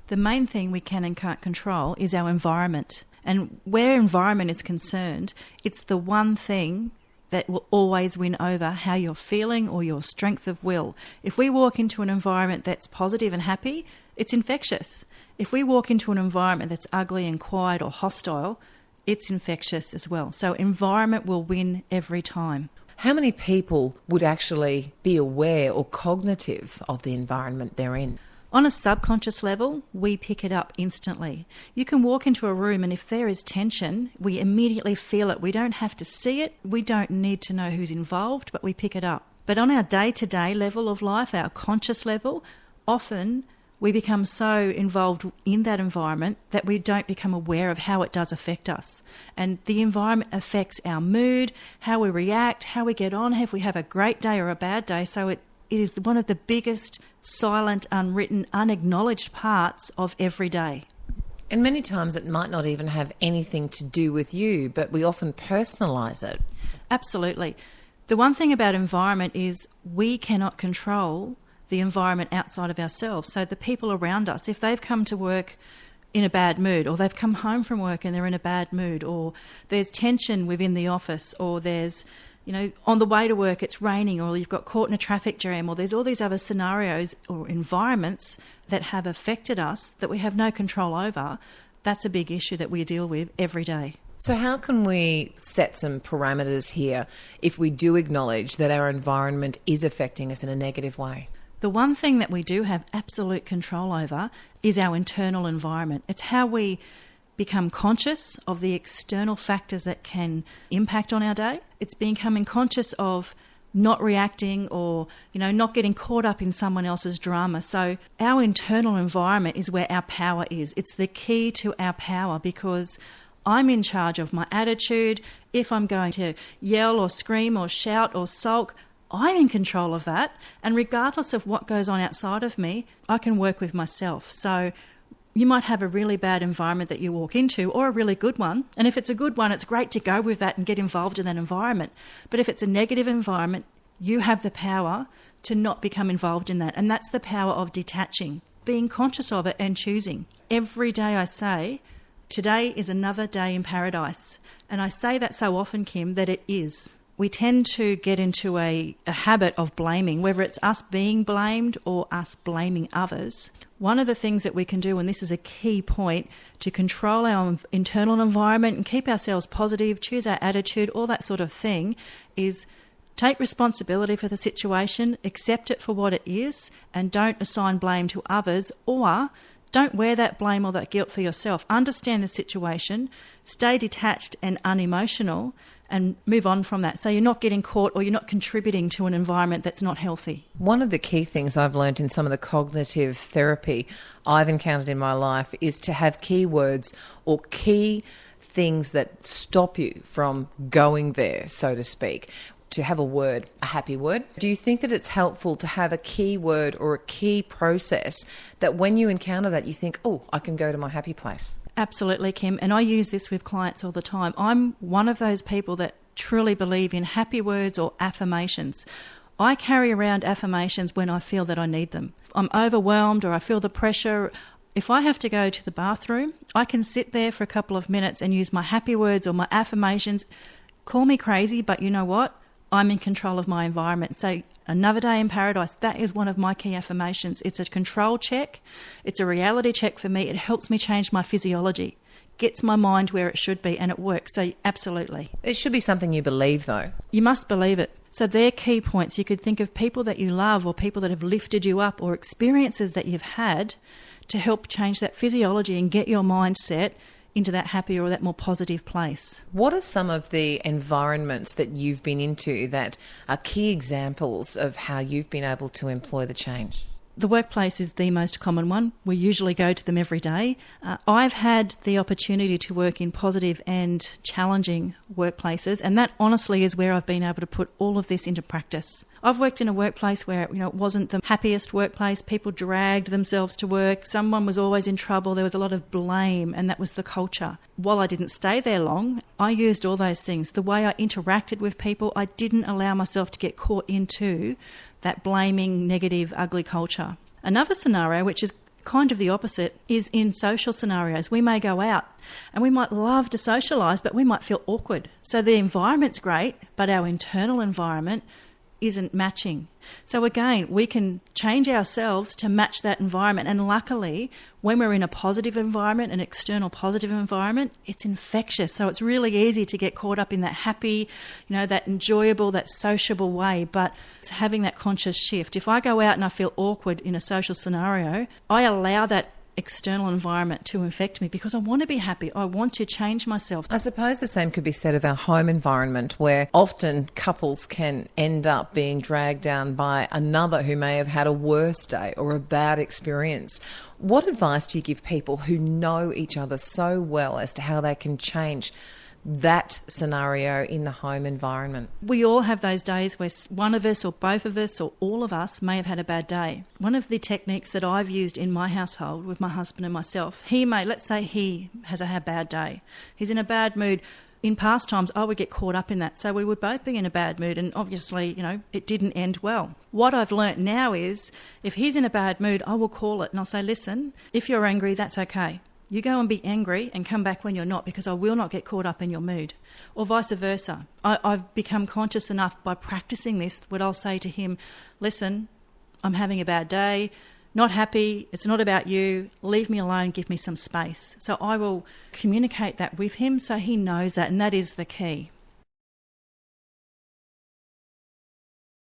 The main thing we can and can't control is our environment. And where environment is concerned, it's the one thing that will always win over how you're feeling or your strength of will. If we walk into an environment that's positive and happy, it's infectious. If we walk into an environment that's ugly and quiet or hostile, it's infectious as well. So environment will win every time. How many people would actually be aware or cognitive of the environment they're in? On a subconscious level, we pick it up instantly. You can walk into a room and if there is tension, we immediately feel it. We don't have to see it. We don't need to know who's involved, but we pick it up. But on our day-to-day level of life, our conscious level, often we become so involved in that environment that we don't become aware of how it does affect us. And the environment affects our mood, how we react, how we get on, if we have a great day or a bad day. So it is one of the biggest silent, unwritten, unacknowledged parts of every day. And many times it might not even have anything to do with you, but we often personalise it. Absolutely. The one thing about environment is we cannot control the environment outside of ourselves. So the people around us, if they've come to work in a bad mood, or they've come home from work and they're in a bad mood, or there's tension within the office, or there's, on the way to work it's raining, or you've got caught in a traffic jam, or there's all these other scenarios or environments that have affected us that we have no control over, that's a big issue that we deal with every day. So how can we set some parameters here if we do acknowledge that our environment is affecting us in a negative way? The one thing that we do have absolute control over is our internal environment. It's how we become conscious of the external factors that can impact on our day. It's becoming conscious of not reacting or, not getting caught up in someone else's drama. So our internal environment is where our power is. It's the key to our power because I'm in charge of my attitude. If I'm going to yell or scream or shout or sulk, I'm in control of that. And regardless of what goes on outside of me, I can work with myself. So you might have a really bad environment that you walk into or a really good one. And if it's a good one, it's great to go with that and get involved in that environment. But if it's a negative environment, you have the power to not become involved in that. And that's the power of detaching, being conscious of it and choosing. Every day I say, today is another day in paradise. And I say that so often, Kim, that it is. We tend to get into a habit of blaming, whether it's us being blamed or us blaming others. One of the things that we can do, and this is a key point, to control our internal environment and keep ourselves positive, choose our attitude, all that sort of thing, is take responsibility for the situation, accept it for what it is, and don't assign blame to others, or don't wear that blame or that guilt for yourself. Understand the situation, stay detached and unemotional, and move on from that. So you're not getting caught or you're not contributing to an environment that's not healthy. One of the key things I've learned in some of the cognitive therapy I've encountered in my life is to have keywords or key things that stop you from going there, so to speak. To have a word, a happy word. Do you think that it's helpful to have a key word or a key process that when you encounter that you think, oh, I can go to my happy place? Absolutely, Kim. And I use this with clients all the time. I'm one of those people that truly believe in happy words or affirmations. I carry around affirmations when I feel that I need them. If I'm overwhelmed or I feel the pressure. If I have to go to the bathroom, I can sit there for a couple of minutes and use my happy words or my affirmations. Call me crazy, but you know what? I'm in control of my environment. So another day in paradise, that is one of my key affirmations. It's a control check. It's a reality check for me. It helps me change my physiology, gets my mind where it should be, and it works. So absolutely. It should be something you believe, though. You must believe it. So they're key points. You could think of people that you love or people that have lifted you up or experiences that you've had to help change that physiology and get your mindset into that happier or that more positive place. What are some of the environments that you've been into that are key examples of how you've been able to employ the change? The workplace is the most common one. We usually go to them every day. I've had the opportunity to work in positive and challenging workplaces, and that honestly is where I've been able to put all of this into practice. I've worked in a workplace where it wasn't the happiest workplace. People dragged themselves to work. Someone was always in trouble. There was a lot of blame, and that was the culture. While I didn't stay there long, I used all those things. The way I interacted with people, I didn't allow myself to get caught into that blaming, negative, ugly culture. Another scenario, which is Kind of the opposite is in social scenarios. We may go out and we might love to socialise, but we might feel awkward. So the environment's great, but our internal environment isn't matching. So again, we can change ourselves to match that environment. And luckily, when we're in a positive environment, an external positive environment, it's infectious. So it's really easy to get caught up in that happy, that enjoyable, that sociable way. But it's having that conscious shift. If I go out and I feel awkward in a social scenario, I allow that external environment to infect me because I want to be happy. I want to change myself. I suppose the same could be said of our home environment, where often couples can end up being dragged down by another who may have had a worse day or a bad experience. What advice do you give people who know each other so well as to how they can change that scenario in the home environment? We all have those days where one of us or both of us or all of us may have had a bad day. One of the techniques that I've used in my household with my husband and myself, let's say he has a bad day. He's in a bad mood. In past times, I would get caught up in that. So we would both be in a bad mood and obviously, it didn't end well. What I've learnt now is if he's in a bad mood, I will call it and I'll say, listen, if you're angry, that's okay. You go and be angry and come back when you're not, because I will not get caught up in your mood. Or vice versa. I've become conscious enough by practicing this that I'll say to him, listen, I'm having a bad day, not happy, it's not about you, leave me alone, give me some space. So I will communicate that with him so he knows that, and that is the key.